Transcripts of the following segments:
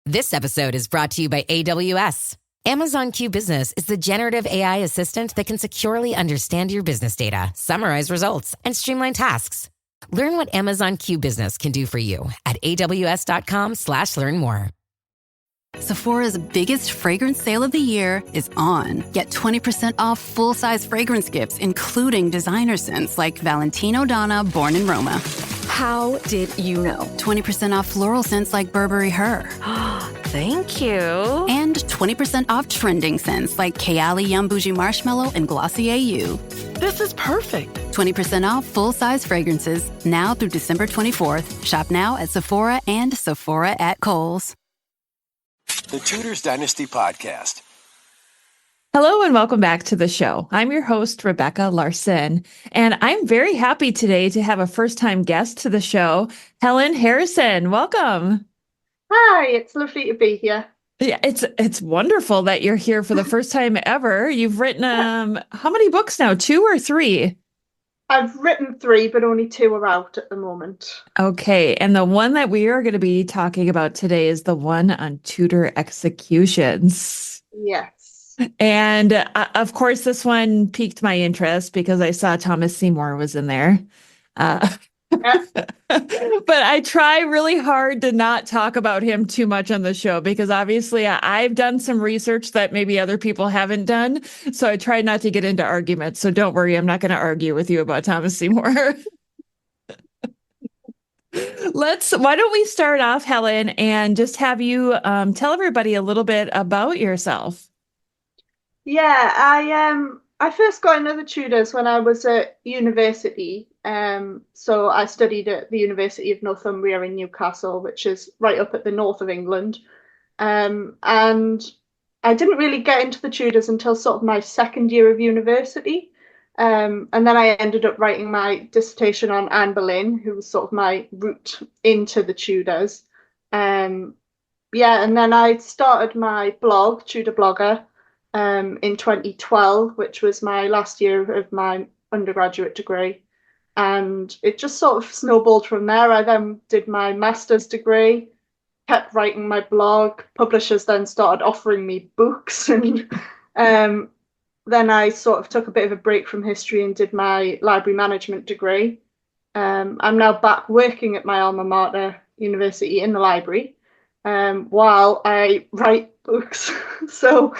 This episode is brought to you by AWS. Amazon Q Business is the generative AI assistant that can securely understand your business data, summarize results, and streamline tasks. Learn what Amazon Q Business can do for you at aws.com/learn more. Sephora's biggest fragrance sale of the year is on. Get 20% off full-size fragrance gifts, including designer scents like Valentino Donna Born in Roma. How did you know? 20% off floral scents like Burberry Her. Thank you. And 20% off trending scents like Kayali Yum Bougie Marshmallow and Glossier You. This is perfect. 20% off full-size fragrances now through December 24th. Shop now at Sephora and Sephora at Kohl's. The Tudors Dynasty Podcast. Hello and welcome back to the show. I'm your host, Rebecca Larson, and I'm very happy today to have a first-time guest to the show, Helene Harrison. Welcome. Hi, it's lovely to be here. Yeah, it's wonderful that you're here for the first time ever. You've written how many books now? 2 or 3? I've written 3, but only 2 are out at the moment. Okay, and the one that we are going to be talking about today is the one on Tudor executions. Yes. And of course, this one piqued my interest because I saw Thomas Seymour was in there. But I try really hard to not talk about him too much on the show because obviously I've done some research that maybe other people haven't done. So I try not to get into arguments. So don't worry, I'm not going to argue with you about Thomas Seymour. Why don't we start off, Helen, and just have you tell everybody a little bit about yourself. Yeah, I first got into the Tudors when I was at university. So I studied at the University of Northumbria in Newcastle, which is right up at the north of England. And I didn't really get into the Tudors until sort of my second year of university. And then I ended up writing my dissertation on Anne Boleyn, who was sort of my route into the Tudors. And then I started my blog, Tudor Blogger, in 2012, which was my last year of my undergraduate degree. And it just sort of snowballed from there. I then did my master's degree, kept writing my blog. Publishers then started offering me books. And then I sort of took a bit of a break from history and did my library management degree. I'm now back working at my alma mater, university, in the library, while I write books. So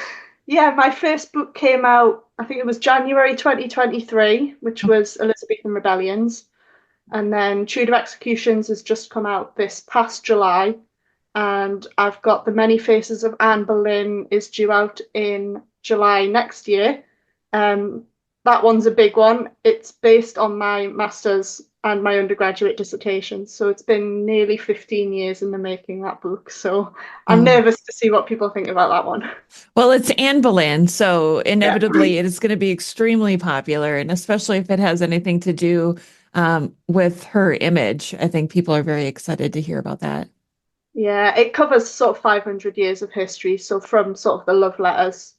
yeah, my first book came out, I think it was January 2023, which was Elizabethan Rebellions. And then Tudor Executions has just come out this past July. And I've got The Many Faces of Anne Boleyn is due out in July next year. That one's a big one. It's based on my master's and my undergraduate dissertation. So it's been nearly 15 years in the making, that book. So I'm nervous to see what people think about that one. Well, it's Anne Boleyn, so inevitably it is going to be extremely popular, and especially if it has anything to do with her image. I think people are very excited to hear about that. Yeah, it covers sort of 500 years of history. So from sort of the love letters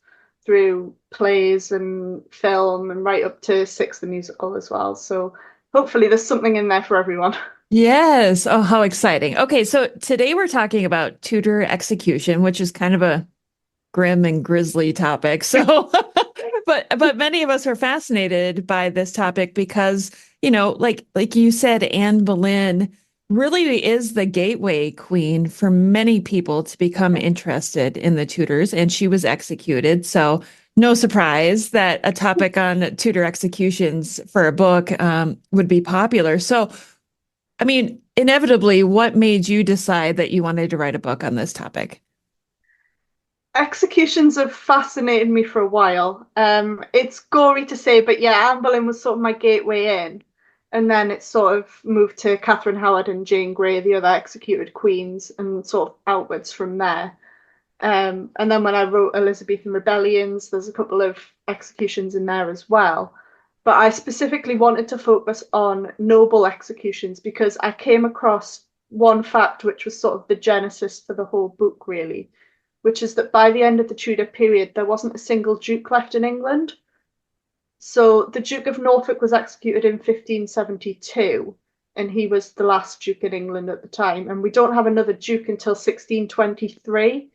through plays and film and right up to Six the Musical as well. So hopefully there's something in there for everyone. Yes. Oh, how exciting. Okay, so today we're talking about Tudor execution, which is kind of a grim and grisly topic. So, but many of us are fascinated by this topic because, you know, like you said, Anne Boleyn really is the gateway queen for many people to become interested in the Tudors, and she was executed. So no surprise that a topic on Tudor executions for a book would be popular. So, I mean, inevitably, what made you decide that you wanted to write a book on this topic? Executions have fascinated me for a while. It's gory to say, but yeah, Anne Boleyn was sort of my gateway in. And then it sort of moved to Catherine Howard and Jane Grey, the other executed queens, and sort of outwards from there. And then when I wrote Elizabethan Rebellions, there's a couple of executions in there as well. But I specifically wanted to focus on noble executions because I came across one fact which was sort of the genesis for the whole book, really, which is that by the end of the Tudor period, there wasn't a single duke left in England. So the Duke of Norfolk was executed in 1572, and he was the last Duke in England at the time. And we don't have another Duke until 1623,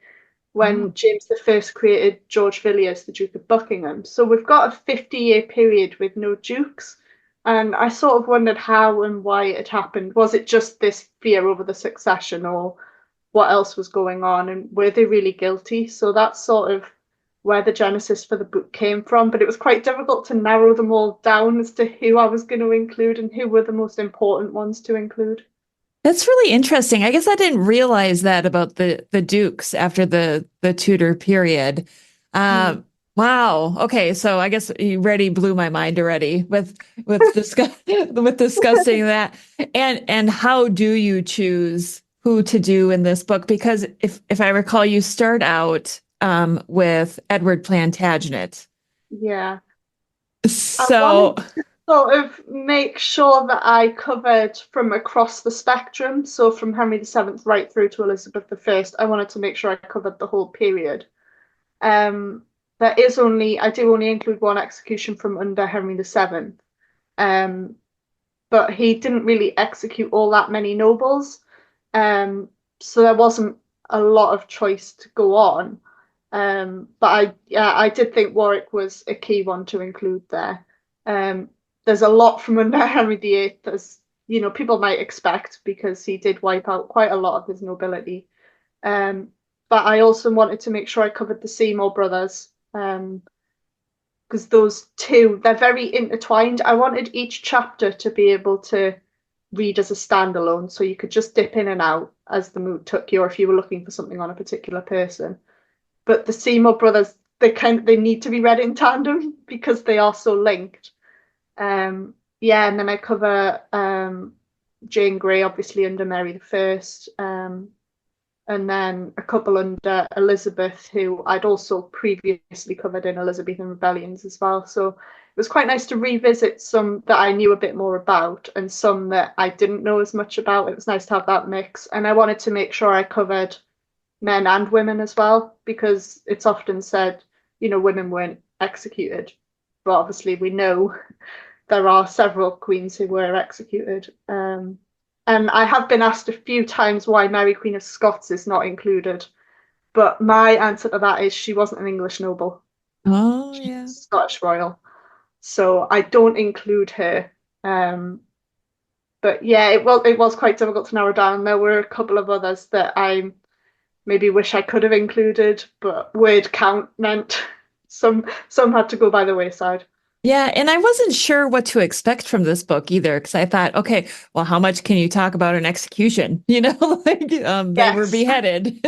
when James I created George Villiers, the Duke of Buckingham. So we've got a 50-year period with no dukes. And I sort of wondered how and why it happened. Was it just this fear over the succession, or what else was going on? And were they really guilty? So that's sort of where the genesis for the book came from. But it was quite difficult to narrow them all down as to who I was going to include and who were the most important ones to include. That's really interesting. I guess I didn't realize that about the Dukes after the Tudor period. Wow. Okay, so I guess you already blew my mind already with with discussing that. And how do you choose who to do in this book? Because if I recall, you start out with Edward Plantagenet. Yeah. So sort of make sure that I covered from across the spectrum. So from Henry VII right through to Elizabeth I, I wanted to make sure I covered the whole period. I do only include one execution from under Henry VII. But he didn't really execute all that many nobles. So there wasn't a lot of choice to go on. But I did think Warwick was a key one to include there. There's a lot from under Henry VIII, as people might expect, because he did wipe out quite a lot of his nobility. But I also wanted to make sure I covered the Seymour brothers, because those two, they're very intertwined. I wanted each chapter to be able to read as a standalone, so you could just dip in and out as the mood took you, or if you were looking for something on a particular person. But the Seymour brothers, they need to be read in tandem because they are so linked. And then I cover Jane Grey, obviously under Mary I, and then a couple under Elizabeth, who I'd also previously covered in Elizabethan Rebellions as well. So it was quite nice to revisit some that I knew a bit more about and some that I didn't know as much about. It was nice to have that mix, and I wanted to make sure I covered men and women as well, because it's often said, women weren't executed, but obviously we know there are several queens who were executed. And I have been asked a few times why Mary Queen of Scots is not included, but my answer to that is she wasn't an English noble. Oh, yeah. She's Scottish royal, so I don't include her. But yeah, it was quite difficult to narrow down. There were a couple of others that I maybe wish I could have included, but word count meant some had to go by the wayside. Yeah, and I wasn't sure what to expect from this book either, because I thought, okay, well, how much can you talk about an execution? They were beheaded.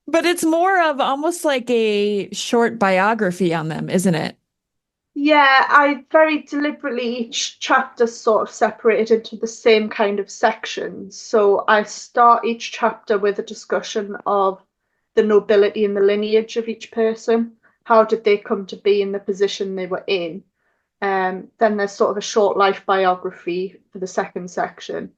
But it's more of almost like a short biography on them, isn't it? Yeah, I very deliberately, each chapter sort of separated into the same kind of sections. So I start each chapter with a discussion of the nobility and the lineage of each person. How did they come to be in the position they were in? Then there's sort of a short life biography for the second section.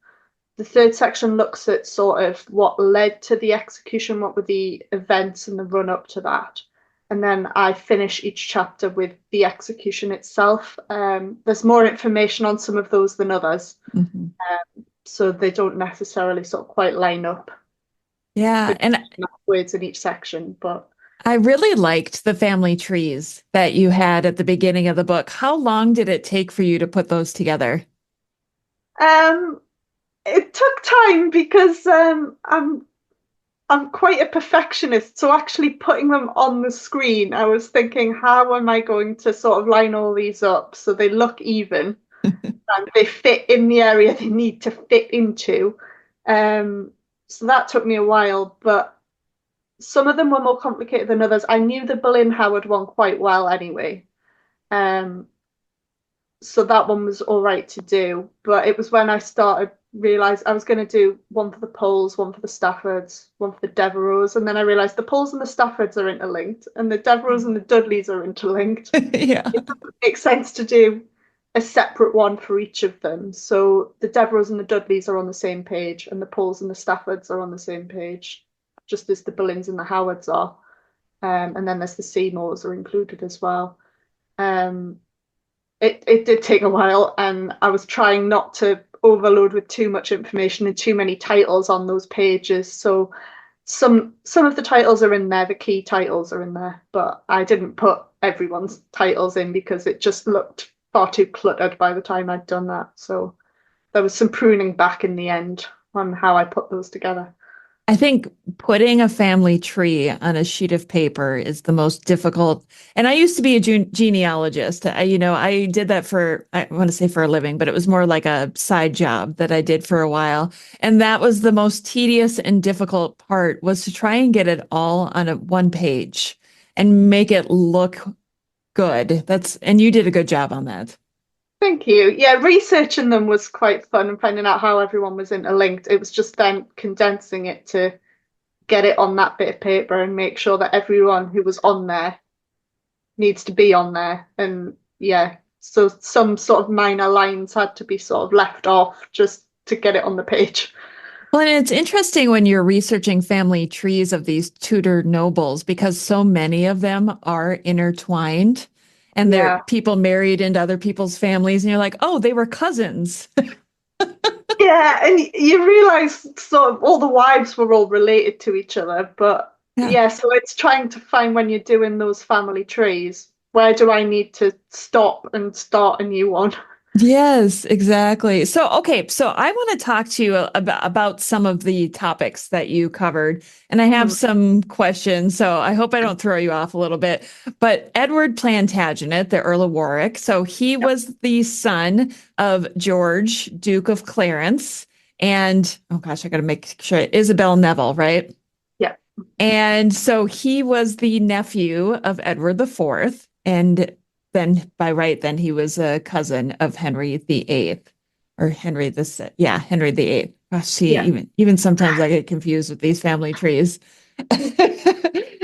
The third section looks at sort of what led to the execution, what were the events and the run up to that. And then I finish each chapter with the execution itself. There's more information on some of those than others. Mm-hmm. So they don't necessarily sort of quite line up. Yeah. And words in each section, but I really liked the family trees that you had at the beginning of the book. How long did it take for you to put those together? It took time because I'm quite a perfectionist. So actually putting them on the screen, I was thinking, how am I going to sort of line all these up so they look even and they fit in the area they need to fit into? So that took me a while, but some of them were more complicated than others. I knew the Boleyn Howard one quite well anyway. So that one was all right to do. But it was when I started realised I was going to do one for the Poles, one for the Staffords, one for the Devereux, and then I realised the Poles and the Staffords are interlinked and the Devereux and the Dudleys are interlinked. Yeah. It doesn't make sense to do a separate one for each of them. So the Devereux and the Dudleys are on the same page and the Poles and the Staffords are on the same page, just as the Boleyns and the Howards are. And then there's the Seymours are included as well. It did take a while, and I was trying not to overload with too much information and too many titles on those pages. So some of the titles are in there, the key titles are in there, but I didn't put everyone's titles in because it just looked far too cluttered by the time I'd done that. So there was some pruning back in the end on how I put those together. I think putting a family tree on a sheet of paper is the most difficult. And I used to be a genealogist. I did that I want to say for a living, but it was more like a side job that I did for a while. And that was the most tedious and difficult part, was to try and get it all on one page and make it look good. And you did a good job on that. Thank you. Yeah, researching them was quite fun and finding out how everyone was interlinked. It was just then condensing it to get it on that bit of paper and make sure that everyone who was on there needs to be on there. And yeah, so some sort of minor lines had to be sort of left off just to get it on the page. Well, and it's interesting when you're researching family trees of these Tudor nobles, because so many of them are intertwined. And they're people married into other people's families, and you're like, oh, they were cousins. Yeah, and you realize sort of all the wives were all related to each other. But yeah, so it's trying to find, when you're doing those family trees, where do I need to stop and start a new one? Yes, exactly. So, okay, so I want to talk to you about some of the topics that you covered, and I have some questions, so I hope I don't throw you off a little bit. But Edward Plantagenet, the Earl of Warwick, so he was the son of George, Duke of Clarence, and, oh gosh, I got to make sure, Isabel Neville, right? Yeah. And so he was the nephew of Edward IV, and then by right, then he was a cousin of Henry VIII, or Henry the Henry VIII. Gosh, see, even sometimes I get confused with these family trees.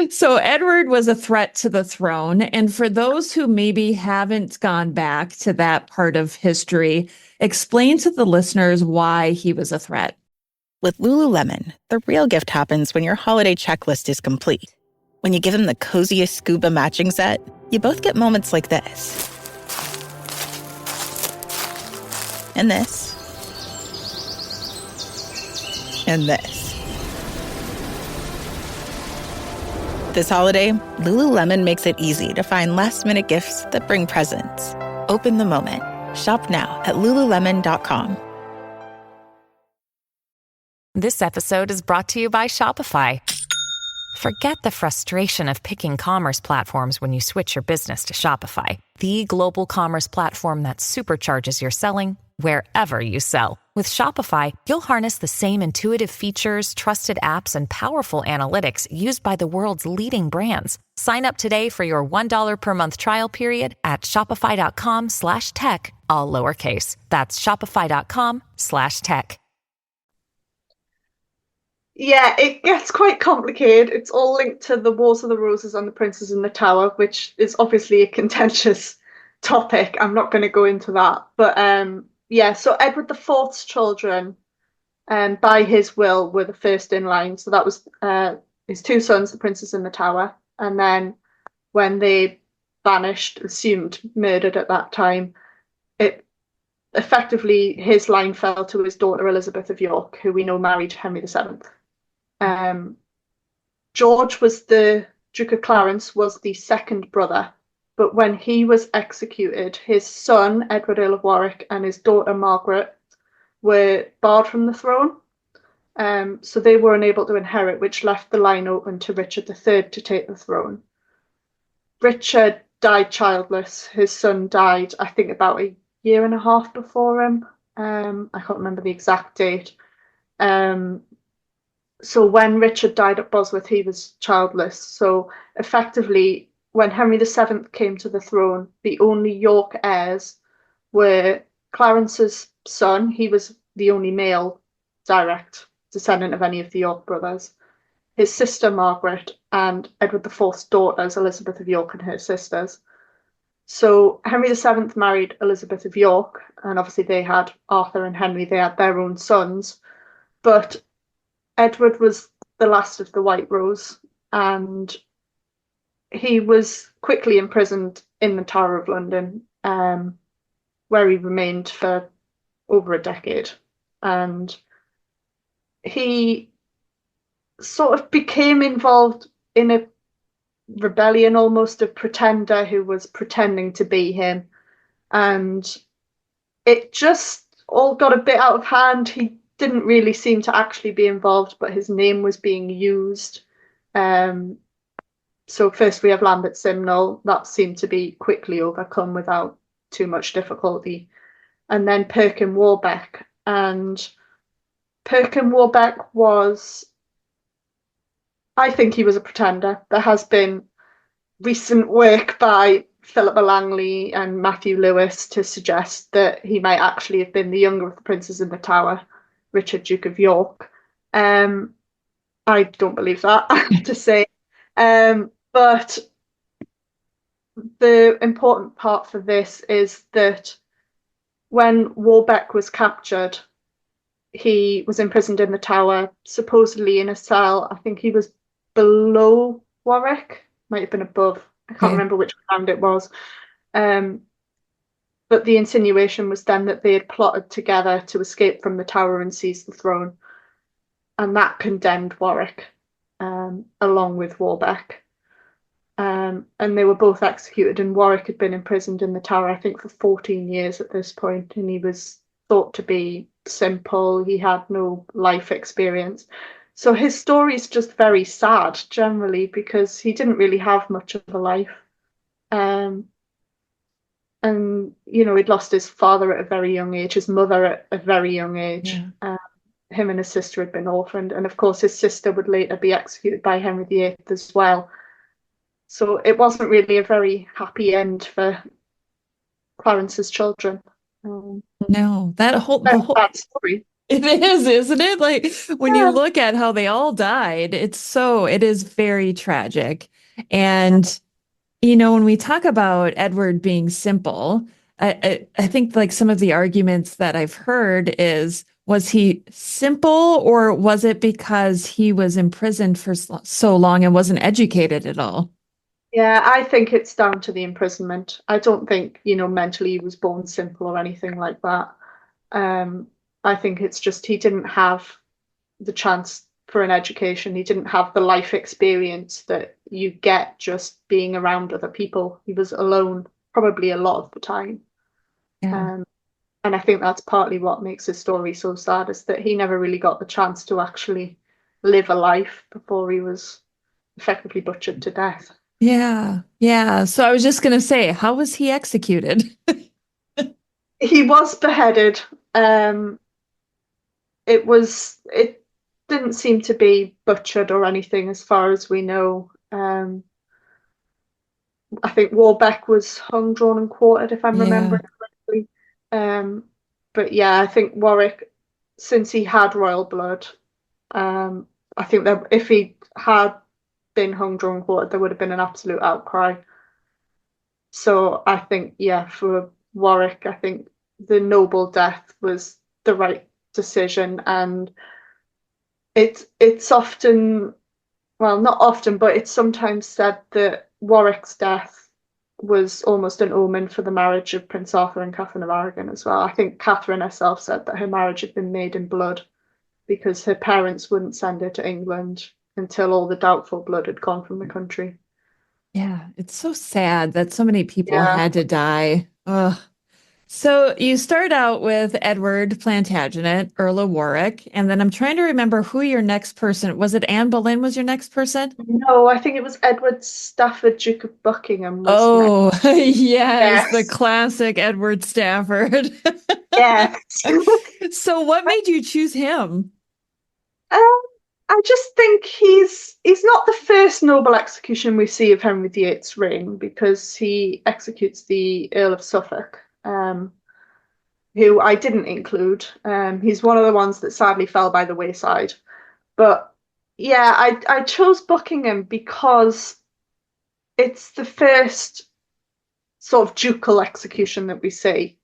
So Edward was a threat to the throne. And for those who maybe haven't gone back to that part of history, explain to the listeners why he was a threat. With Lululemon, the real gift happens when your holiday checklist is complete. When you give them the coziest scuba matching set, you both get moments like this. And this. And this. This holiday, Lululemon makes it easy to find last-minute gifts that bring presents. Open the moment. Shop now at Lululemon.com. This episode is brought to you by Shopify. Forget the frustration of picking commerce platforms when you switch your business to Shopify, the global commerce platform that supercharges your selling wherever you sell. With Shopify, you'll harness the same intuitive features, trusted apps, and powerful analytics used by the world's leading brands. Sign up today for your $1 per month trial period at shopify.com/tech, all lowercase. That's shopify.com/tech. Yeah, it gets quite complicated. It's all linked to the Wars of the Roses and the Princes in the Tower, which is obviously a contentious topic. I'm not going to go into that. But yeah, so Edward IV's children, by his will, were the first in line. So that was his two sons, the Princes in the Tower. And then when they vanished, assumed murdered at that time, it effectively, his line fell to his daughter Elizabeth of York, who we know married Henry VII. George the Duke of Clarence was the second brother, but when he was executed, his son Edward Earl of Warwick and his daughter Margaret were barred from the throne, so they were unable to inherit, which left the line open to Richard III to take the throne. Richard died childless. His son died, I think, about a year and a half before him. I can't remember the exact date. So when Richard died at Bosworth, he was childless. So effectively, when Henry VII came to the throne, the only York heirs were Clarence's son. He was the only male direct descendant of any of the York brothers. His sister Margaret, and Edward IV's daughters, Elizabeth of York and her sisters. So Henry VII married Elizabeth of York, and obviously they had Arthur and Henry, they had their own sons. But Edward was the last of the White Rose, and he was quickly imprisoned in the Tower of London, where he remained for over a decade. And he sort of became involved in a rebellion, almost a pretender who was pretending to be him. And it just all got a bit out of hand. He didn't really seem to actually be involved, but his name was being used. So first we have Lambert Simnel. That seemed to be quickly overcome without too much difficulty. And then Perkin Warbeck. And Perkin Warbeck was, I think he was a pretender. There has been recent work by Philippa Langley and Matthew Lewis to suggest that he might actually have been the younger of the princes in the Tower, Richard, Duke of York. I don't believe that, I have to say. But the important part for this is that when Warbeck was captured, he was imprisoned in the Tower, supposedly in a cell. I think he was below Warwick, might have been above. I can't remember which round it was. But the insinuation was then that they had plotted together to escape from the Tower and seize the throne. And that condemned Warwick, along with Warbeck. And they were both executed, and Warwick had been imprisoned in the Tower, I think, for 14 years at this point, and he was thought to be simple. He had no life experience. So his story is just very sad, generally, because he didn't really have much of a life. And, you know, he'd lost his father at a very young age, his mother at a very young age. Yeah. Him and his sister had been orphaned. And, of course, his sister would later be executed by Henry VIII as well. So it wasn't really a very happy end for Clarence's children. No, the whole bad story. It is, isn't it? Like when you look at how they all died, it is very tragic. And, you know, when we talk about Edward being simple, I think like some of the arguments that I've heard is, was he simple, or was it because he was imprisoned for so long and wasn't educated at all? Yeah, I think it's down to the imprisonment. I don't think, you know, mentally he was born simple or anything like that. I think it's just he didn't have the chance for an education. He didn't have the life experience that you get just being around other people. He was alone probably a lot of the time. Yeah. And I think that's partly what makes his story so sad, is that he never really got the chance to actually live a life before he was effectively butchered to death. Yeah, yeah. So I was just going to say, how was he executed? He was beheaded. It didn't seem to be butchered or anything as far as we know. I think Warbeck was hung, drawn and quartered, if I'm remembering correctly. But yeah, I think Warwick, since he had royal blood, I think that if he had been hung, drawn and quartered, there would have been an absolute outcry. So I think, yeah, for Warwick, I think the noble death was the right decision. And it's often, well, not often, but it's sometimes said that Warwick's death was almost an omen for the marriage of Prince Arthur and Catherine of Aragon as well. I think Catherine herself said that her marriage had been made in blood because her parents wouldn't send her to England until all the doubtful blood had gone from the country. Yeah, it's so sad that so many people had to die. Ugh. So you start out with Edward Plantagenet, Earl of Warwick, and then I'm trying to remember who your next person was. It Anne Boleyn was your next person? No, I think it was Edward Stafford, Duke of Buckingham. Oh, yes, the classic Edward Stafford. Yes. So what made you choose him? I just think he's not the first noble execution we see of Henry VIII's reign, because he executes the Earl of Suffolk, who I didn't include. He's one of the ones that sadly fell by the wayside. But yeah, I chose Buckingham because it's the first sort of ducal execution that we see.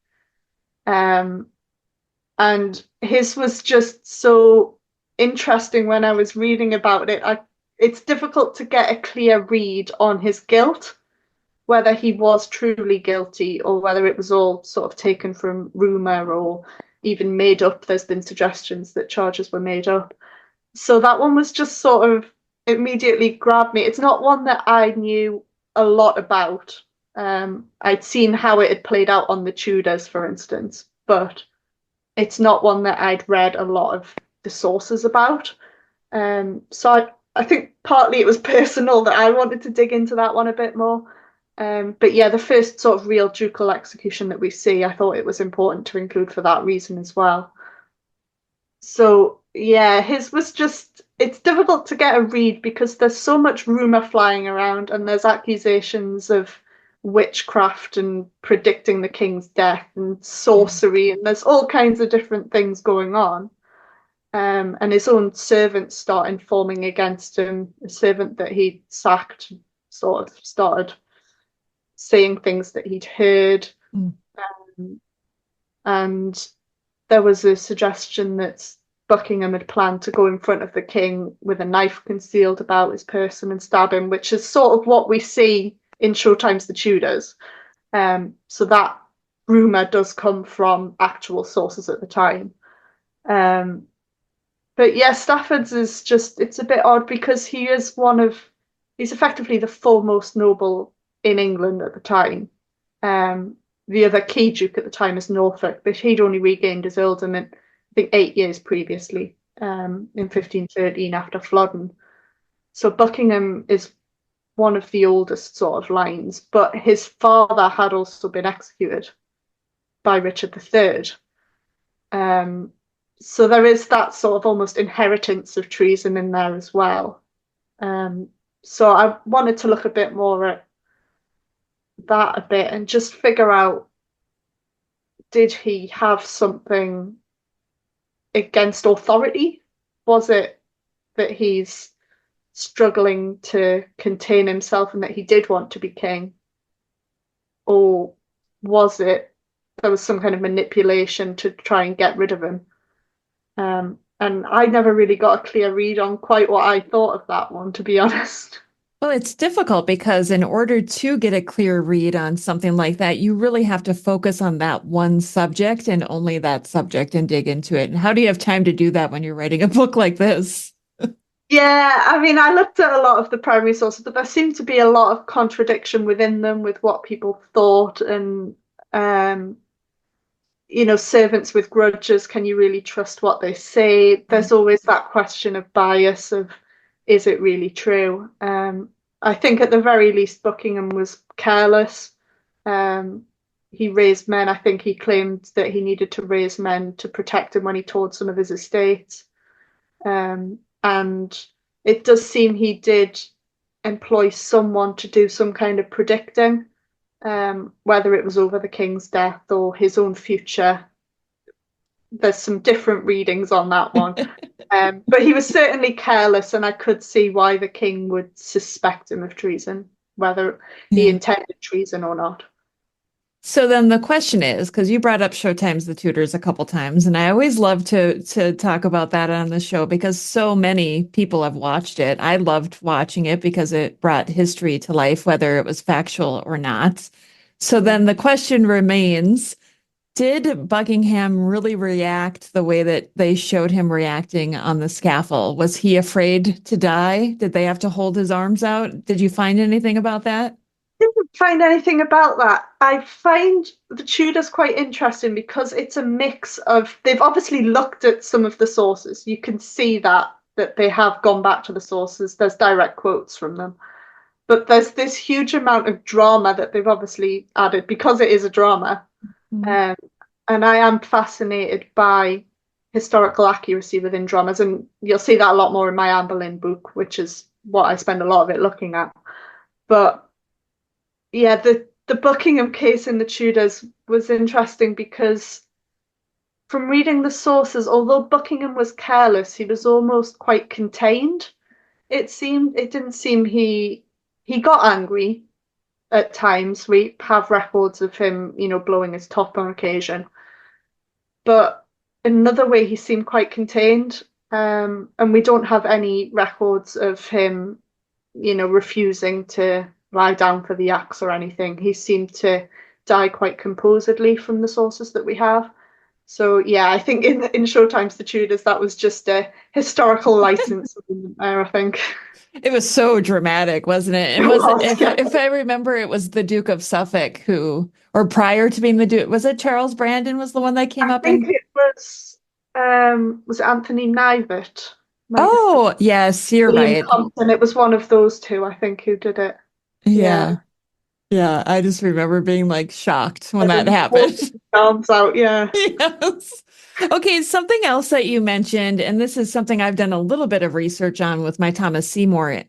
And his was just so interesting when I was reading about it. It's difficult to get a clear read on his guilt, whether he was truly guilty or whether it was all sort of taken from rumor, or, even made up. There's been suggestions that charges were made up. So that one was just sort of immediately grabbed me. It's not one that I knew a lot about. I'd seen how it had played out on the Tudors, for instance, but it's not one that I'd read a lot of the sources about. So I think partly it was personal that I wanted to dig into that one a bit more. But yeah, the first sort of real ducal execution that we see, I thought it was important to include for that reason as well. So yeah, his was just, it's difficult to get a read because there's so much rumor flying around and there's accusations of witchcraft and predicting the king's death and sorcery, and there's all kinds of different things going on. And his own servants start informing against him. A servant that he sacked sort of started saying things that he'd heard. And there was a suggestion that Buckingham had planned to go in front of the king with a knife concealed about his person and stab him, which is sort of what we see in Showtime's The Tudors. So that rumour does come from actual sources at the time. But yeah, Stafford's is just, it's a bit odd because he's effectively the foremost noble in England at the time. The other key duke at the time is Norfolk, but he'd only regained his earldom in, I think, 8 years previously, in 1513 after Flodden. So Buckingham is one of the oldest sort of lines, but his father had also been executed by Richard III. So there is that sort of almost inheritance of treason in there as well. So I wanted to look a bit more at that a bit and just figure out, did he have something against authority? Was it that he's struggling to contain himself and that he did want to be king? Or was it there was some kind of manipulation to try and get rid of him? And I never really got a clear read on quite what I thought of that one, to be honest. Well, it's difficult because in order to get a clear read on something like that, you really have to focus on that one subject and only that subject and dig into it. And how do you have time to do that when you're writing a book like this? Yeah, I mean, I looked at a lot of the primary sources, but there seemed to be a lot of contradiction within them with what people thought. And servants with grudges, can you really trust what they say? There's always that question of bias of, is it really true? I think at the very least, Buckingham was careless. He raised men. I think he claimed that he needed to raise men to protect him when he toured some of his estates. And it does seem he did employ someone to do some kind of predicting. Whether it was over the king's death or his own future. There's some different readings on that one. But he was certainly careless, and I could see why the king would suspect him of treason, whether he intended treason or not. So then the question is, because you brought up Showtime's The Tudors a couple times, and I always love to talk about that on the show because so many people have watched it. I loved watching it because it brought history to life, whether it was factual or not. So then the question remains, did Buckingham really react the way that they showed him reacting on the scaffold? Was he afraid to die? Did they have to hold his arms out? Did you find anything about that? Didn't find anything about that. I find the Tudors quite interesting because it's a mix of, they've obviously looked at some of the sources. You can see that they have gone back to the sources. There's direct quotes from them. But there's this huge amount of drama that they've obviously added because it is a drama. And I am fascinated by historical accuracy within dramas. And you'll see that a lot more in my Anne Boleyn book, which is what I spend a lot of it looking at. But yeah, the Buckingham case in the Tudors was interesting because from reading the sources, although Buckingham was careless, he was almost quite contained. It didn't seem he got angry at times. We have records of him, blowing his top on occasion. But in another way, he seemed quite contained. And we don't have any records of him, refusing to lie down for the axe or anything. He seemed to die quite composedly from the sources that we have. So yeah, I think in Showtime's The Tudors, that was just a historical license moment there, I think. It was so dramatic, wasn't it? It And was it, was, yeah. if I remember, it was the Duke of Suffolk who, or prior to being the Duke, was it Charles Brandon was the one that came I up think and? it was it Anthony Knivett? Might have been Oh, yes, you're William right. Compton. It was one of those two, I think, who did it. Yeah. Yeah. Yeah. I just remember being like shocked when that And pulled happened. his arms out, yeah. Yes. Okay, something else that you mentioned, and this is something I've done a little bit of research on with my Thomas Seymour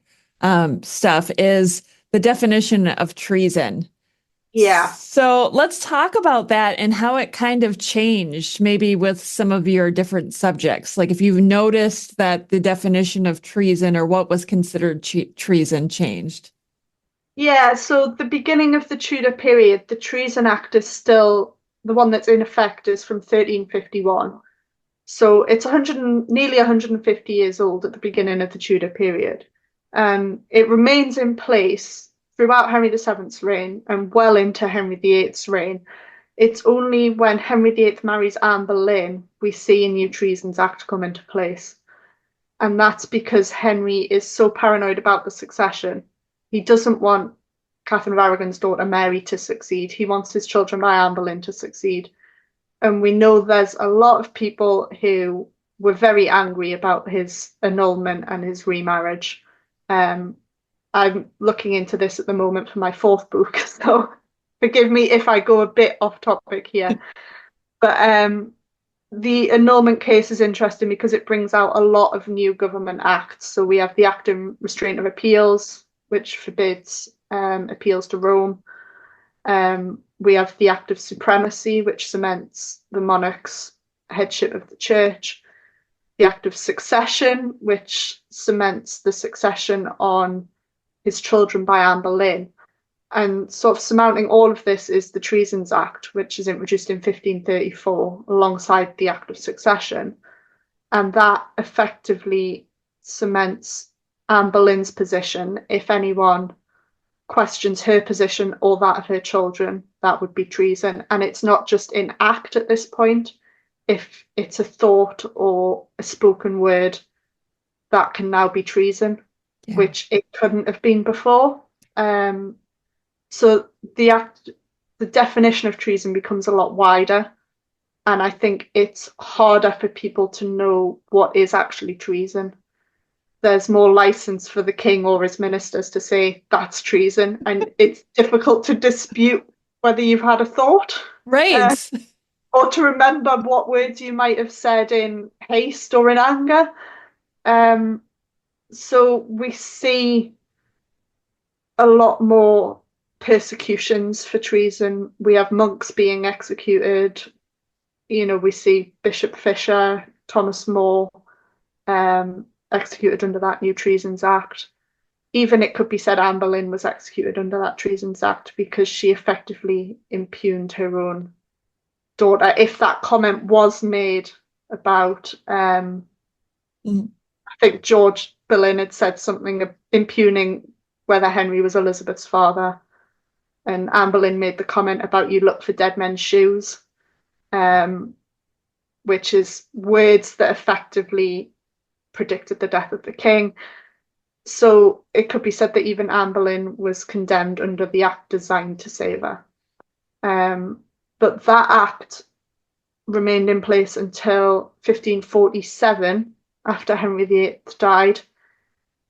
stuff, is the definition of treason. Yeah. So let's talk about that and how it kind of changed, maybe with some of your different subjects. Like if you've noticed that the definition of treason or what was considered treason changed. Yeah, so the beginning of the Tudor period, the Treason Act is still the one that's in effect is from 1351. So it's nearly 150 years old at the beginning of the Tudor period. It remains in place throughout Henry VII's reign and well into Henry VIII's reign. It's only when Henry VIII marries Anne Boleyn we see a new Treasons Act come into place. And that's because Henry is so paranoid about the succession. He doesn't want Catherine of Aragon's daughter Mary to succeed. He wants his children by Anne Boleyn to succeed. And we know there's a lot of people who were very angry about his annulment and his remarriage. I'm looking into this at the moment for my fourth book, so forgive me if I go a bit off topic here. But the annulment case is interesting because it brings out a lot of new government acts. So we have the Act in Restraint of Appeals, which forbids appeals to Rome. We have the Act of Supremacy, which cements the monarch's headship of the church. The Act of Succession, which cements the succession on his children by Anne Boleyn. And sort of surmounting all of this is the Treasons Act, which is introduced in 1534 alongside the Act of Succession. And that effectively cements Anne Boleyn's position. If anyone questions her position or that of her children, that would be treason. And it's not just in act at this point. If it's a thought or a spoken word, that can now be treason, which it couldn't have been before. So the definition of treason becomes a lot wider, and I think it's harder for people to know what is actually treason. There's more license for the king or his ministers to say that's treason, and it's difficult to dispute whether you've had a thought. Right. Or to remember what words you might have said in haste or in anger. So we see a lot more persecutions for treason. We have monks being executed. We see Bishop Fisher, Thomas More, executed under that new Treasons Act. Even it could be said Anne Boleyn was executed under that Treasons Act because she effectively impugned her own daughter. If that comment was made about, I think George Boleyn had said something impugning whether Henry was Elizabeth's father. And Anne Boleyn made the comment about you look for dead men's shoes, which is words that effectively predicted the death of the king. So it could be said that even Anne Boleyn was condemned under the act designed to save her. But that act remained in place until 1547, after Henry VIII died.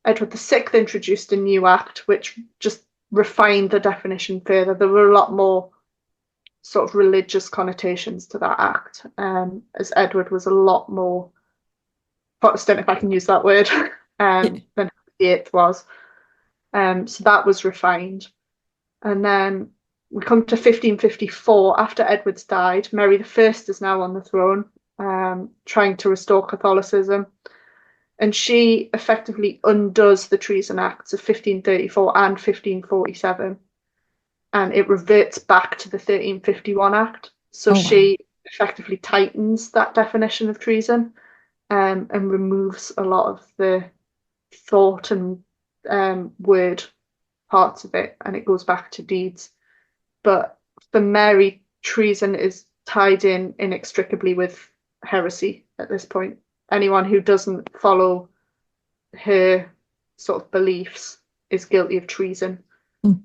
Edward VI introduced a new act which just refined the definition further. There were a lot more sort of religious connotations to that act, as Edward was a lot more Protestant, if I can use that word, than Henry VIII was. So that was refined. And then we come to 1554, after Edward's died. Mary I is now on the throne, trying to restore Catholicism. And she effectively undoes the Treason Acts of 1534 and 1547. And it reverts back to the 1351 Act. So she effectively tightens that definition of treason, and removes a lot of the thought and word parts of it, and it goes back to deeds. But for Mary, treason is tied in inextricably with heresy at this point. Anyone who doesn't follow her sort of beliefs is guilty of treason. Mm.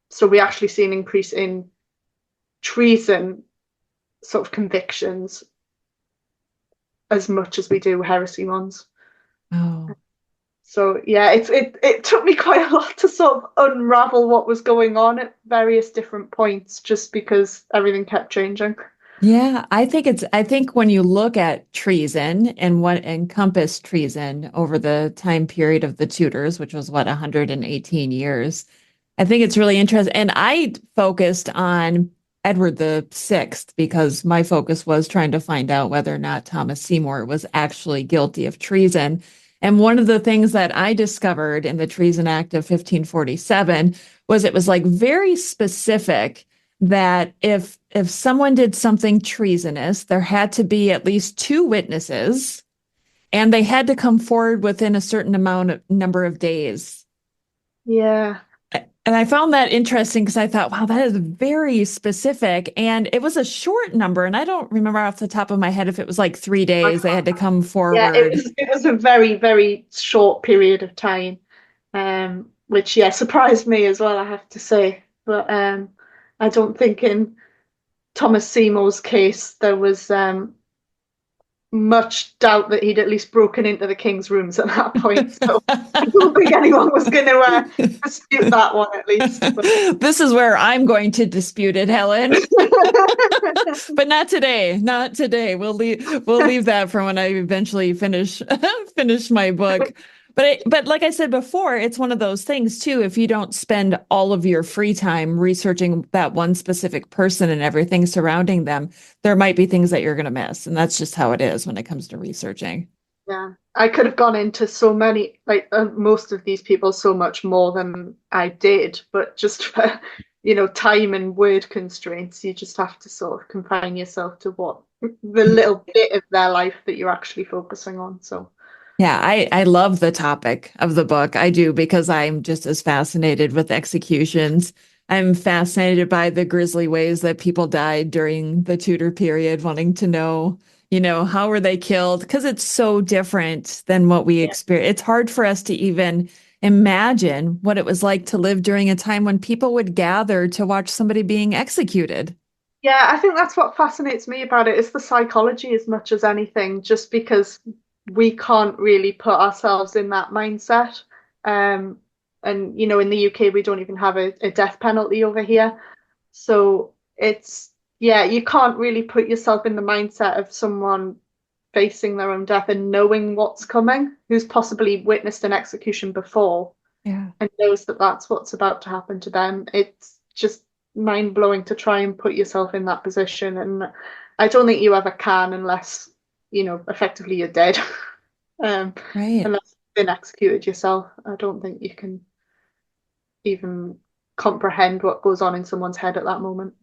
So we actually see an increase in treason sort of convictions as much as we do heresy ones. Oh. So yeah, it took me quite a lot to sort of unravel what was going on at various different points, just because everything kept changing. Yeah, I think when you look at treason and what encompassed treason over the time period of the Tudors, which was what, 118 years, I think it's really interesting. And I focused on Edward the Sixth because my focus was trying to find out whether or not Thomas Seymour was actually guilty of treason. And one of the things that I discovered in the Treason Act of 1547 was it was like very specific that if someone did something treasonous, there had to be at least two witnesses, and they had to come forward within a certain number of days. Yeah. And I found that interesting because I thought, wow, that is very specific. And it was a short number. And I don't remember off the top of my head if it was like 3 days they had to come forward. Yeah, it was a very, very short period of time, which, yeah, surprised me as well, I have to say. But I don't think in Thomas Seymour's case there was much doubt that he'd at least broken into the king's rooms at that point. So I don't think anyone was going to dispute that one, at least. But this is where I'm going to dispute it, Helen. But not today. Not today. We'll leave that for when I eventually finish my book. But like I said before, it's one of those things too. If you don't spend all of your free time researching that one specific person and everything surrounding them, there might be things that you're going to miss. And that's just how it is when it comes to researching. Yeah, I could have gone into so many, like most of these people, so much more than I did. But just for, time and word constraints, you just have to sort of confine yourself to what the little bit of their life that you're actually focusing on. So. Yeah, I love the topic of the book. I do, because I'm just as fascinated with executions. I'm fascinated by the grisly ways that people died during the Tudor period, wanting to know, how were they killed? Because it's so different than what we experience. It's hard for us to even imagine what it was like to live during a time when people would gather to watch somebody being executed. Yeah, I think that's what fascinates me about it, is the psychology as much as anything, just because we can't really put ourselves in that mindset. And, in the UK, we don't even have a death penalty over here. So you can't really put yourself in the mindset of someone facing their own death and knowing what's coming, who's possibly witnessed an execution before and knows that that's what's about to happen to them. It's just mind-blowing to try and put yourself in that position. And I don't think you ever can, unless effectively you're dead. Unless you've been executed yourself, I don't think you can even comprehend what goes on in someone's head at that moment.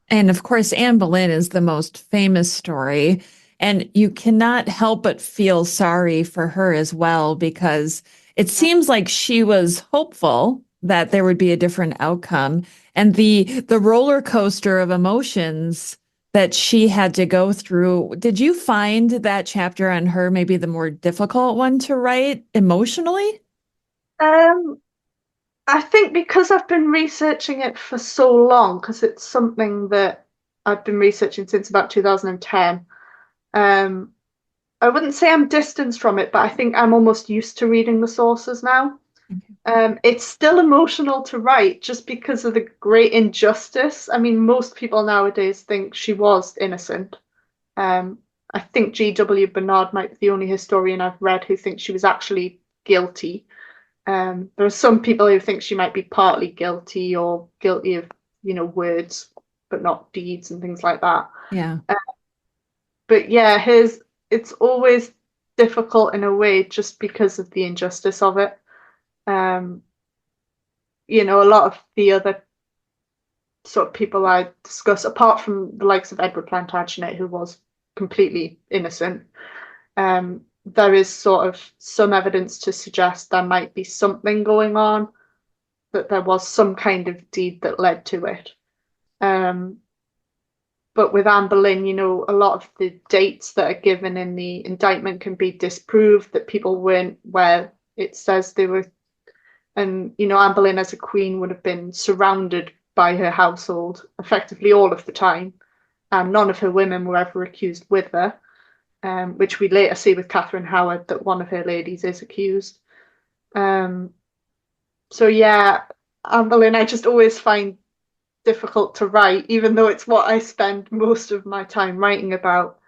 And of course, Anne Boleyn is the most famous story. And you cannot help but feel sorry for her as well, because it seems like she was hopeful that there would be a different outcome. And the roller coaster of emotions that she had to go through. Did you find that chapter on her maybe the more difficult one to write emotionally? I think because I've been researching it for so long, because it's something that I've been researching since about 2010, I wouldn't say I'm distanced from it, but I think I'm almost used to reading the sources now. It's still emotional to write just because of the great injustice. I mean, most people nowadays think she was innocent. I think G.W. Bernard might be the only historian I've read who thinks she was actually guilty. There are some people who think she might be partly guilty or guilty of, words, but not deeds and things like that. Yeah. But yeah, it's always difficult in a way just because of the injustice of it. A lot of the other sort of people I discuss, apart from the likes of Edward Plantagenet, who was completely innocent, there is sort of some evidence to suggest there might be something going on, that there was some kind of deed that led to it. But with Anne Boleyn, a lot of the dates that are given in the indictment can be disproved, that people weren't where it says they were. And, Anne Boleyn as a queen would have been surrounded by her household effectively all of the time. And none of her women were ever accused with her, which we later see with Catherine Howard, that one of her ladies is accused. So yeah, Anne Boleyn I just always find difficult to write, even though it's what I spend most of my time writing about.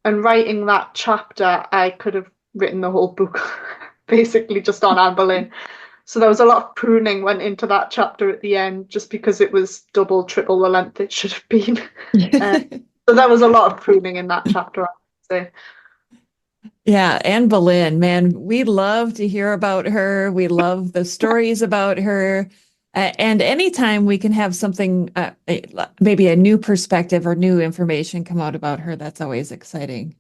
And writing that chapter, I could have written the whole book basically just on Anne Boleyn. So there was a lot of pruning went into that chapter at the end, just because it was double, triple the length it should have been. So there was a lot of pruning in that chapter, I would say. Yeah, Anne Boleyn, man, we love to hear about her. We love the stories about her. And anytime we can have something, maybe a new perspective or new information come out about her, that's always exciting.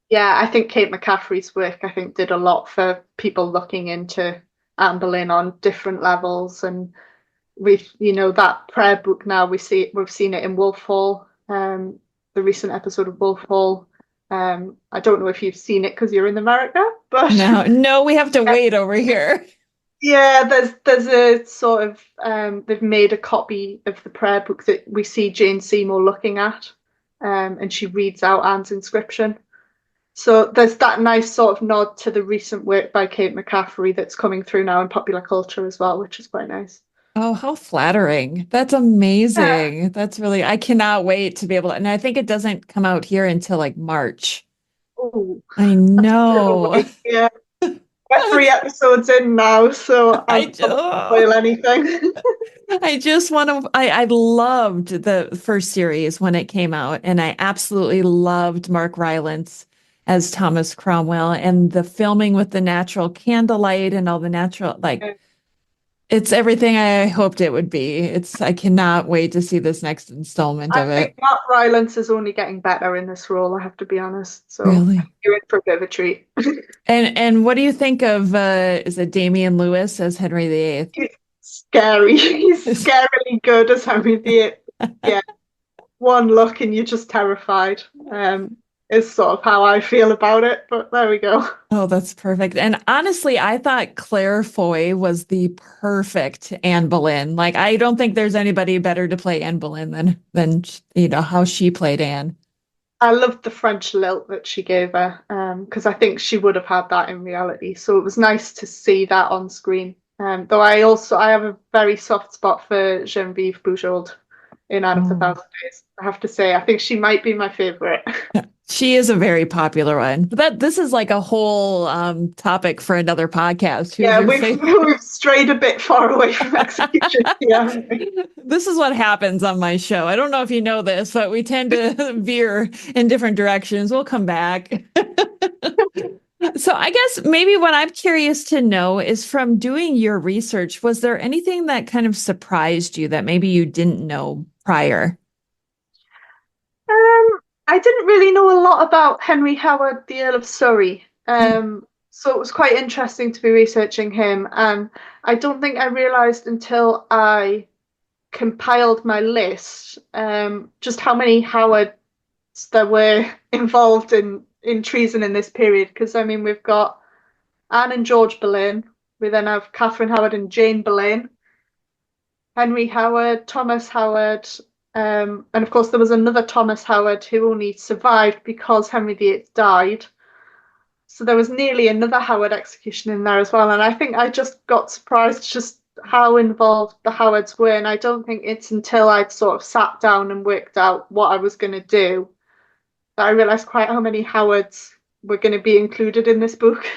Yeah, I think Kate McCaffrey's work, did a lot for people looking into Anne Boleyn on different levels. And we've, that prayer book now, we've seen it in Wolf Hall, the recent episode of Wolf Hall. I don't know if you've seen it because you're in America, but no, we have to wait over here. Yeah, there's a sort of they've made a copy of the prayer book that we see Jane Seymour looking at, and she reads out Anne's inscription. So there's that nice sort of nod to the recent work by Kate McCaffrey that's coming through now in popular culture as well, which is quite nice. Oh, how flattering. That's amazing. Yeah. That's really, I cannot wait to be able to, and I think it doesn't come out here until like March. Oh, I know. Yeah. We're 3 episodes in now, so I don't spoil anything. I loved the first series when it came out, and I absolutely loved Mark Rylance as Thomas Cromwell, and the filming with the natural candlelight and all the natural, it's everything I hoped it would be. I cannot wait to see this next installment of it. I think Mark Rylance is only getting better in this role, I have to be honest. So really? You're in for a bit of a treat. And what do you think of, is it Damian Lewis as Henry VIII? He's scary. He's scarily good as Henry VIII. Yeah. One look and you're just terrified. Is sort of how I feel about it, but there we go. Oh, that's perfect. And honestly, I thought Claire Foy was the perfect Anne Boleyn. I don't think there's anybody better to play Anne Boleyn than how she played Anne. I loved the French lilt that she gave her, because I think she would have had that in reality. So it was nice to see that on screen. Though I have a very soft spot for Geneviève Bujold in Anne of the Thousand Days. I have to say, I think she might be my favorite. She is a very popular one. But this is like a whole topic for another podcast. Yeah, we've strayed a bit far away from execution. Yeah. This is what happens on my show. I don't know if you know this, but we tend to veer in different directions. We'll come back. So I guess maybe what I'm curious to know is, from doing your research, was there anything that kind of surprised you that maybe you didn't know prior? I didn't really know a lot about Henry Howard, the Earl of Surrey. So it was quite interesting to be researching him. And I don't think I realised until I compiled my list just how many Howards there were involved in treason in this period. Because, we've got Anne and George Boleyn. We then have Catherine Howard and Jane Boleyn. Henry Howard, Thomas Howard. And of course, there was another Thomas Howard who only survived because Henry VIII died. So there was nearly another Howard execution in there as well. And I think I just got surprised just how involved the Howards were. And I don't think it's until I'd sort of sat down and worked out what I was going to do that I realised quite how many Howards were going to be included in this book.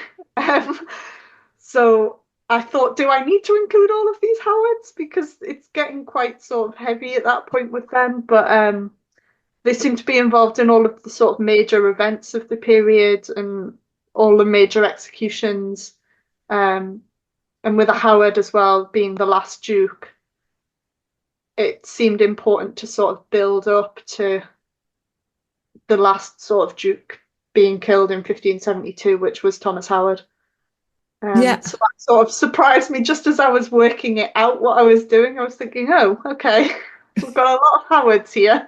So I thought, do I need to include all of these Howards? Because it's getting quite sort of heavy at that point with them. But they seem to be involved in all of the sort of major events of the period and all the major executions. And with a Howard as well being the last Duke, it seemed important to sort of build up to the last sort of Duke being killed in 1572, which was Thomas Howard. So that sort of surprised me just as I was working it out, what I was doing. I was thinking, oh, okay. We've got a lot of Howards here.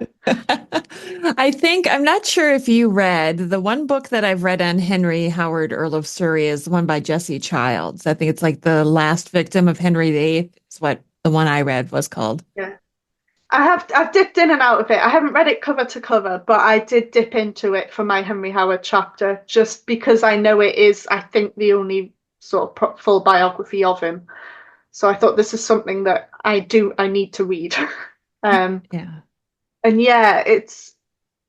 I'm not sure if you read the one book that I've read on Henry Howard, Earl of Surrey, is the one by Jesse Childs. I think it's like The Last Victim of Henry VIII is what the one I read was called. Yeah. I've dipped in and out of it. I haven't read it cover to cover, but I did dip into it for my Henry Howard chapter just because I know it is, I think, the only sort of full biography of him. So I thought this is something that I need to read. Yeah. And yeah, it's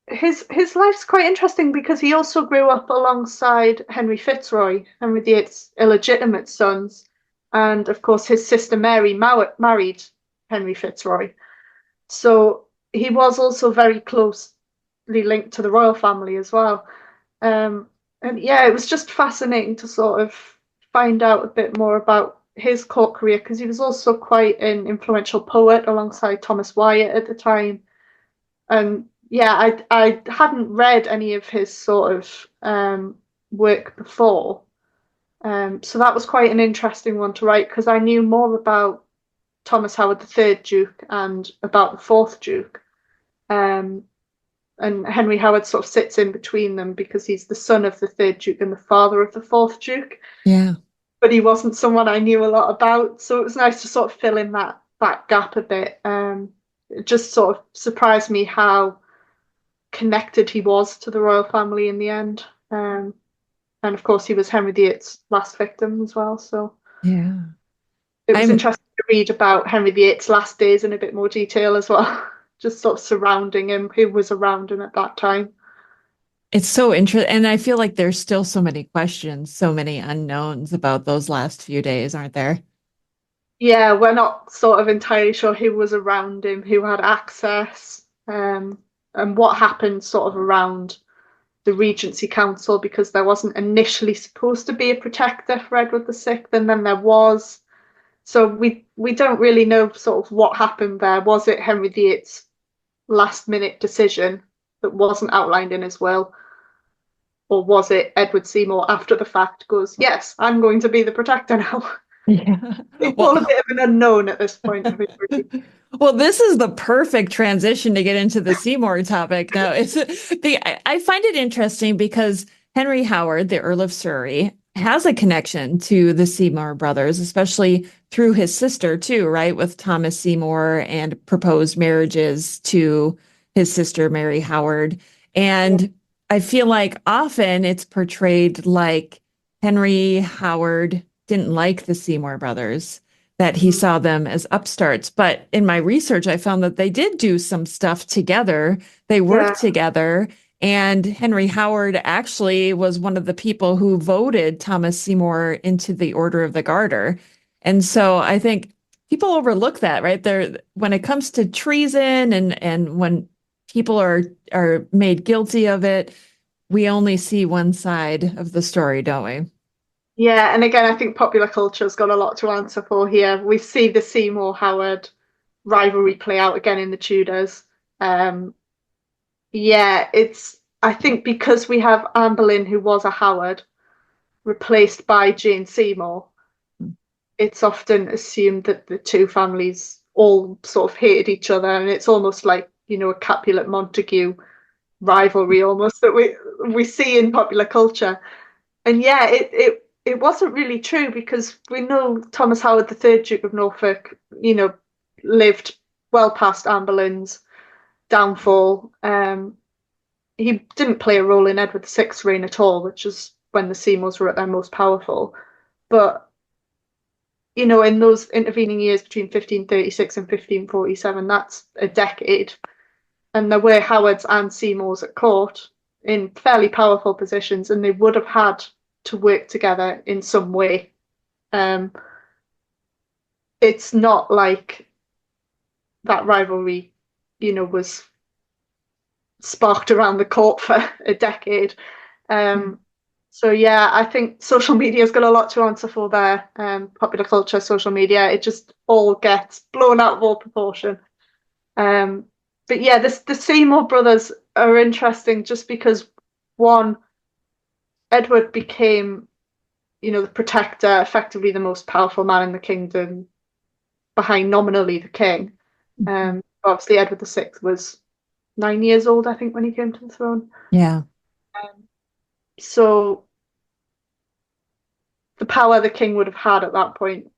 his life's quite interesting because he also grew up alongside Henry Fitzroy, Henry VIII's illegitimate sons, and of course his sister Mary married Henry Fitzroy. So he was also very closely linked to the royal family as well. And yeah, it was just fascinating to sort of find out a bit more about his court career because he was also quite an influential poet alongside Thomas Wyatt at the time. And yeah, I hadn't read any of his sort of work before. So that was quite an interesting one to write because I knew more about Thomas Howard, the third Duke, and about the fourth Duke. And Henry Howard sort of sits in between them because he's the son of the third Duke and the father of the fourth Duke. Yeah. But he wasn't someone I knew a lot about. So it was nice to sort of fill in that gap a bit. It just sort of surprised me how connected he was to the royal family in the end. And of course, he was Henry VIII's last victim as well. So Yeah. it was interesting to read about Henry VIII's last days in a bit more detail as well, just sort of surrounding him, who was around him at that time. It's so interesting. And I feel like there's still so many questions, so many unknowns about those last few days, aren't there? Yeah, we're not sort of entirely sure who was around him, who had access, and what happened sort of around the Regency Council, because there wasn't initially supposed to be a protector for Edward VI, and then there was. So we don't really know sort of what happened there. Was it Henry VIII's last minute decision that wasn't outlined in his will? Or was it Edward Seymour after the fact goes, yes, I'm going to be the protector now? Yeah. It's all a bit of an unknown at this point. Well, this is the perfect transition to get into the Seymour topic. Now, I find it interesting because Henry Howard, the Earl of Surrey, has a connection to the Seymour brothers, especially through his sister too, right? With Thomas Seymour and proposed marriages to his sister, Mary Howard. And I feel like often it's portrayed like Henry Howard didn't like the Seymour brothers, that he saw them as upstarts. But in my research, I found that they did do some stuff together. They worked together. And Henry Howard actually was one of the people who voted Thomas Seymour into the Order of the Garter. And so I think people overlook that, right? There, when it comes to treason and when people are made guilty of it, we only see one side of the story, don't we? Yeah, and again, I think popular culture's got a lot to answer for here. We see the Seymour-Howard rivalry play out again in the Tudors. Yeah, I think because we have Anne Boleyn, who was a Howard, replaced by Jane Seymour, it's often assumed that the two families all sort of hated each other, and it's almost like, a Capulet Montague rivalry almost that we see in popular culture. And yeah, it wasn't really true because we know Thomas Howard, the third Duke of Norfolk, lived well past Anne Boleyn's downfall. He didn't play a role in Edward VI's reign at all, which is when the Seymours were at their most powerful. But, in those intervening years between 1536 and 1547, that's a decade. And there were Howards and Seymours at court in fairly powerful positions, and they would have had to work together in some way. It's not like that rivalry, was sparked around the court for a decade. So yeah, I think social media's got a lot to answer for there. Popular culture, social media, it just all gets blown out of all proportion. But yeah, the Seymour brothers are interesting just because, one, Edward became, the protector, effectively the most powerful man in the kingdom, behind nominally the king. And Obviously, Edward VI was 9 years old, I think, when he came to the throne. Yeah. So the power the king would have had at that point,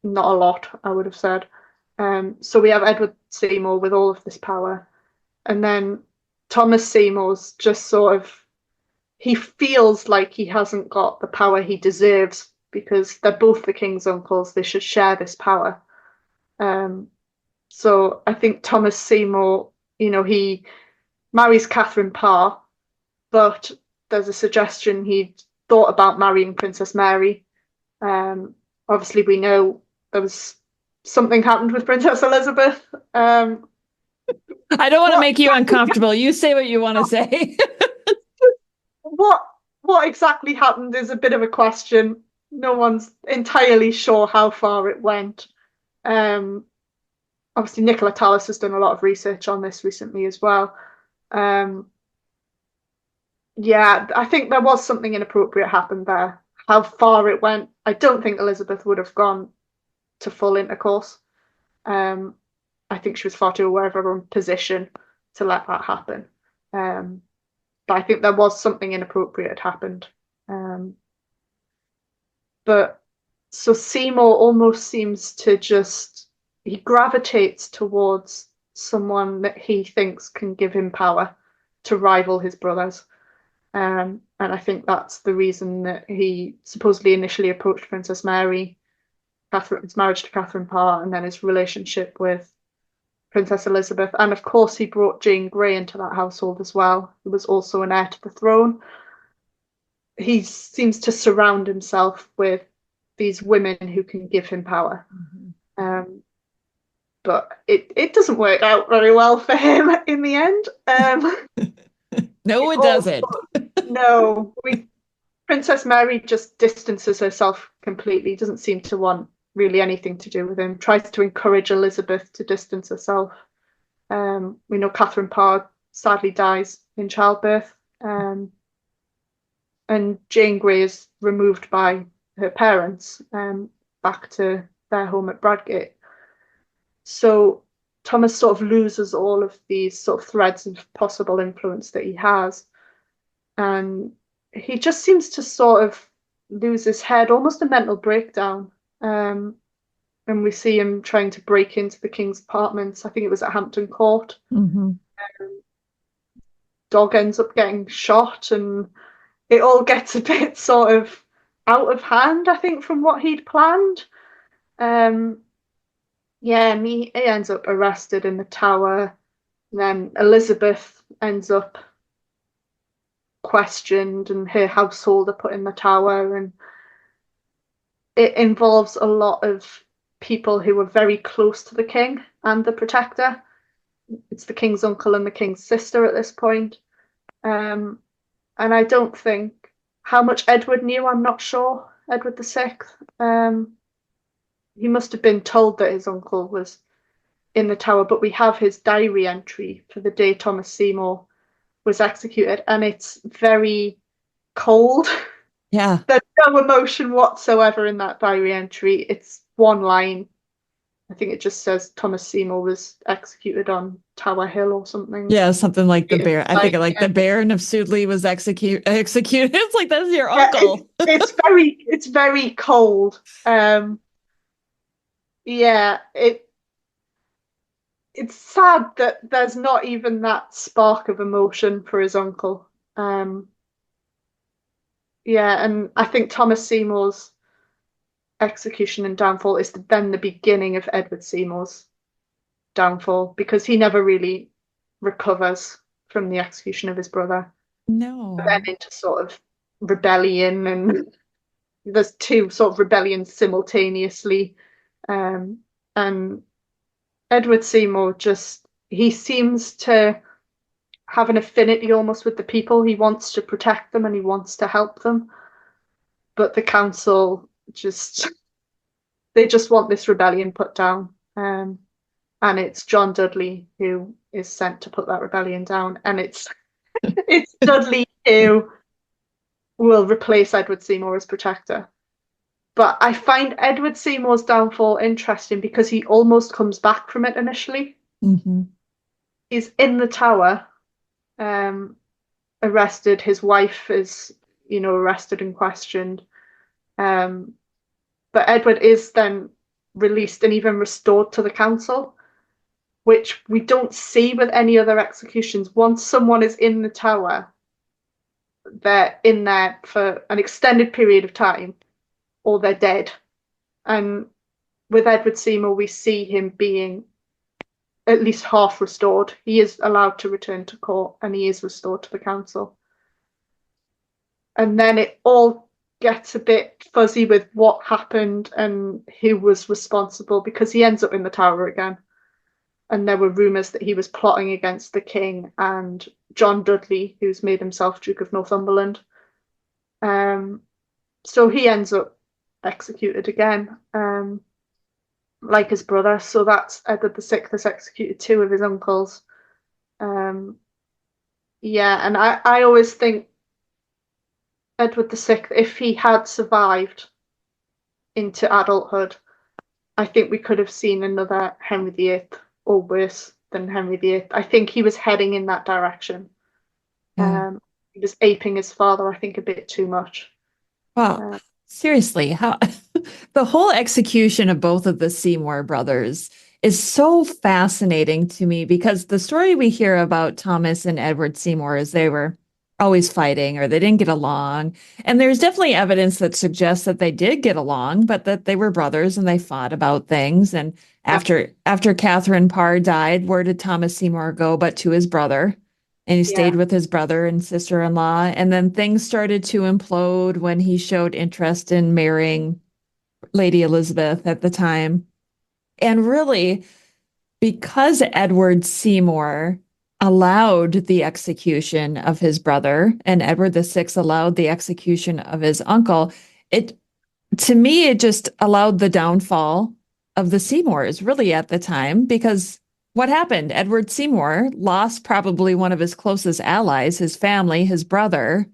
not a lot, I would have said. So we have Edward Seymour with all of this power. And then Thomas Seymour's just sort of, he feels like he hasn't got the power he deserves because they're both the king's uncles. They should share this power. So I think Thomas Seymour, he marries Catherine Parr, but there's a suggestion he thought about marrying Princess Mary. Obviously, we know there was something happened with Princess Elizabeth. I don't want to make you uncomfortable. You say what you want to say. What exactly happened is a bit of a question. No one's entirely sure how far it went. Obviously, Nicola Tallis has done a lot of research on this recently as well. Yeah, I think there was something inappropriate happened there. How far it went, I don't think Elizabeth would have gone to full intercourse. I think she was far too aware of her own position to let that happen. But I think there was something inappropriate had happened. But so Seymour almost seems to he gravitates towards someone that he thinks can give him power to rival his brothers. And I think that's the reason that he supposedly initially approached Princess Mary, his marriage to Catherine Parr, and then his relationship with Princess Elizabeth. And of course, he brought Jane Grey into that household as well, who was also an heir to the throne. He seems to surround himself with these women who can give him power. Mm-hmm. But it doesn't work out very well for him in the end. No, it doesn't. No, Princess Mary just distances herself completely, doesn't seem to want really anything to do with him, tries to encourage Elizabeth to distance herself. We know Catherine Parr sadly dies in childbirth, and Jane Grey is removed by her parents back to their home at Bradgate. So Thomas sort of loses all of these sort of threads of possible influence that he has. And he just seems to sort of lose his head, almost a mental breakdown. And we see him trying to break into the king's apartments. I think it was at Hampton Court. Mm-hmm. Dog ends up getting shot, and it all gets a bit sort of out of hand, I think, from what he'd planned. Yeah, and he ends up arrested in the Tower. And then Elizabeth ends up questioned, and her household are put in the Tower. And it involves a lot of people who were very close to the king and the protector. It's the king's uncle and the king's sister at this point. And I don't think how much Edward knew, I'm not sure, Edward VI. He must have been told that his uncle was in the Tower, but we have his diary entry for the day Thomas Seymour was executed, and it's very cold. Yeah. There's no emotion whatsoever in that diary entry. It's one line. I think it just says Thomas Seymour was executed on Tower Hill or something. Yeah, something like the Baron. I think the Baron of Sudley was executed. It's like, that's your uncle. It's very cold. Yeah, it's sad that there's not even that spark of emotion for his uncle. Yeah, and I think Thomas Seymour's execution and downfall is then the beginning of Edward Seymour's downfall, because he never really recovers from the execution of his brother. No. But then into sort of rebellion, and there's two sort of rebellions simultaneously. And Edward Seymour he seems to have an affinity almost with the people. He wants to protect them and he wants to help them. But the council they just want this rebellion put down. And it's John Dudley who is sent to put that rebellion down. And it's Dudley who will replace Edward Seymour as protector. But I find Edward Seymour's downfall interesting because he almost comes back from it initially. Hmm. He's in the tower, arrested. His wife is, arrested and questioned. Um, but Edward is then released and even restored to the council, which we don't see with any other executions. Once someone is in the tower, they're in there for an extended period of time, or they're dead. And with Edward Seymour, we see him being at least half restored. He is allowed to return to court and he is restored to the council. And then it all gets a bit fuzzy with what happened and who was responsible, because he ends up in the tower again. And there were rumours that he was plotting against the king and John Dudley, who's made himself Duke of Northumberland. So he ends up executed again, like his brother. So that's Edward VI has executed 2 of his uncles. Yeah, and I always think Edward VI, if he had survived into adulthood, I think we could have seen another Henry VIII, or worse than Henry VIII. I think he was heading in that direction. He was aping his father, I think, a bit too much. Wow. Seriously, how the whole execution of both of the Seymour brothers is so fascinating to me, because the story we hear about Thomas and Edward Seymour is they were always fighting or they didn't get along. And there's definitely evidence that suggests that they did get along, but that they were brothers and they fought about things. And after Catherine Parr died, where did Thomas Seymour go but to his brother? And he stayed with his brother and sister-in-law. And then things started to implode when he showed interest in marrying Lady Elizabeth at the time. And really, because Edward Seymour allowed the execution of his brother and Edward VI allowed the execution of his uncle, to me, it just allowed the downfall of the Seymours really at the time, because what happened? Edward Seymour lost probably one of his closest allies, his family, his brother.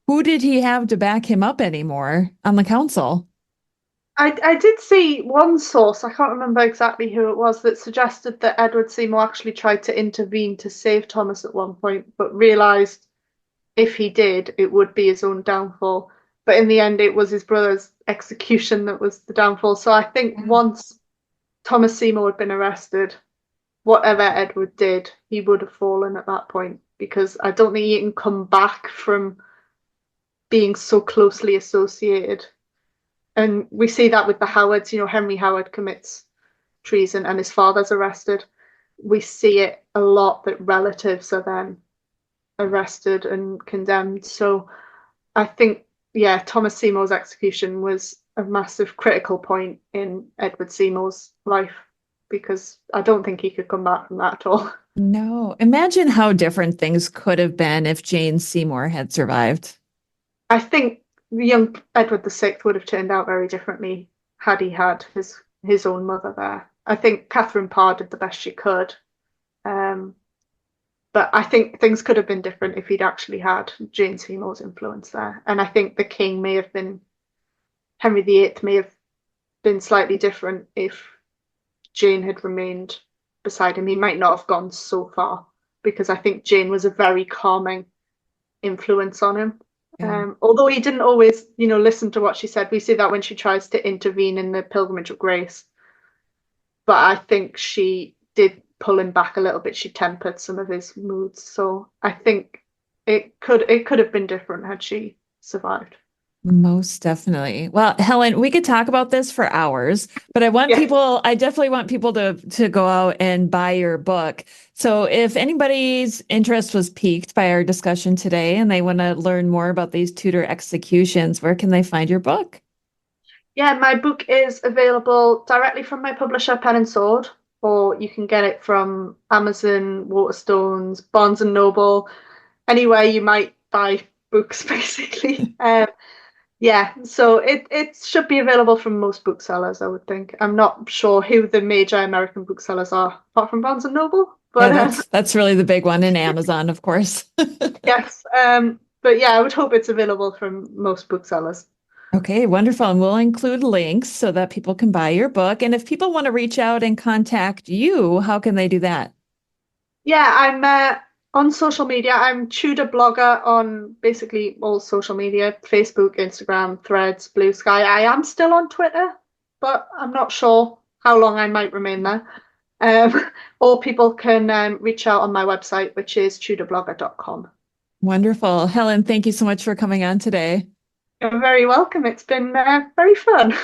Who did he have to back him up anymore on the council? I did see one source, I can't remember exactly who it was, that suggested that Edward Seymour actually tried to intervene to save Thomas at one point, but realised if he did, it would be his own downfall. But in the end, it was his brother's execution that was the downfall. So I think once Thomas Seymour had been arrested, whatever Edward did, he would have fallen at that point, because I don't think he can come back from being so closely associated. And we see that with the Howards. Henry Howard commits treason and his father's arrested. We see it a lot that relatives are then arrested and condemned. So I think, Thomas Seymour's execution was a massive critical point in Edward Seymour's life, because I don't think he could come back from that at all. No. Imagine how different things could have been if Jane Seymour had survived. I think the young Edward VI would have turned out very differently had he had his own mother there. I think Catherine Parr did the best she could. But I think things could have been different if he'd actually had Jane Seymour's influence there. And I think the king Henry VIII may have been slightly different if Jane had remained beside him. He might not have gone so far, because I think Jane was a very calming influence on him. Although he didn't always, listen to what she said. We see that when she tries to intervene in the Pilgrimage of Grace. But I think she did pull him back a little bit. She tempered some of his moods. So I think it could have been different had she survived. Most definitely. Well, Helen, we could talk about this for hours, but I definitely want people to go out and buy your book. So if anybody's interest was piqued by our discussion today and they want to learn more about these Tudor executions, where can they find your book? Yeah, my book is available directly from my publisher, Pen and Sword, or you can get it from Amazon, Waterstones, Barnes and Noble, anywhere you might buy books, basically. So it should be available from most booksellers, I would think. I'm not sure who the major American booksellers are, apart from Barnes and Noble. But that's really the big one, in Amazon, of course. Yes. But I would hope it's available from most booksellers. Okay, wonderful. And we'll include links so that people can buy your book. And if people want to reach out and contact you, how can they do that? Yeah, I'm on social media. I'm Tudor blogger on basically all social media, Facebook, Instagram, Threads, Blue Sky. I am still on Twitter, but I'm not sure how long I might remain there. Or people can reach out on my website, which is tudorblogger.com. Wonderful. Helen, thank you so much for coming on today. You're very welcome. It's been very fun.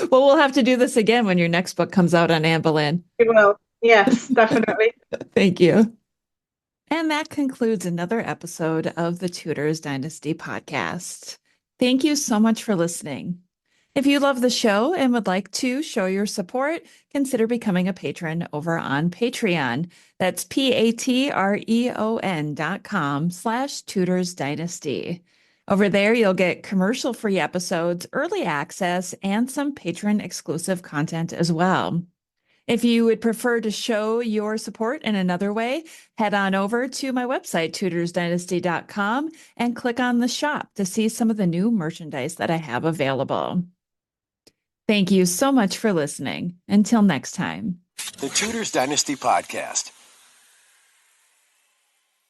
Well, we'll have to do this again when your next book comes out on Anne Boleyn. You will. Yes, definitely. Thank you. And that concludes another episode of the Tudors Dynasty podcast. Thank you so much for listening. If you love the show and would like to show your support, consider becoming a patron over on Patreon. That's patreon.com/Tudors Dynasty. Over there, you'll get commercial-free episodes, early access, and some patron-exclusive content as well. If you would prefer to show your support in another way, head on over to my website, tudorsdynasty.com, and click on the shop to see some of the new merchandise that I have available. Thank you so much for listening. Until next time. The Tudors Dynasty Podcast.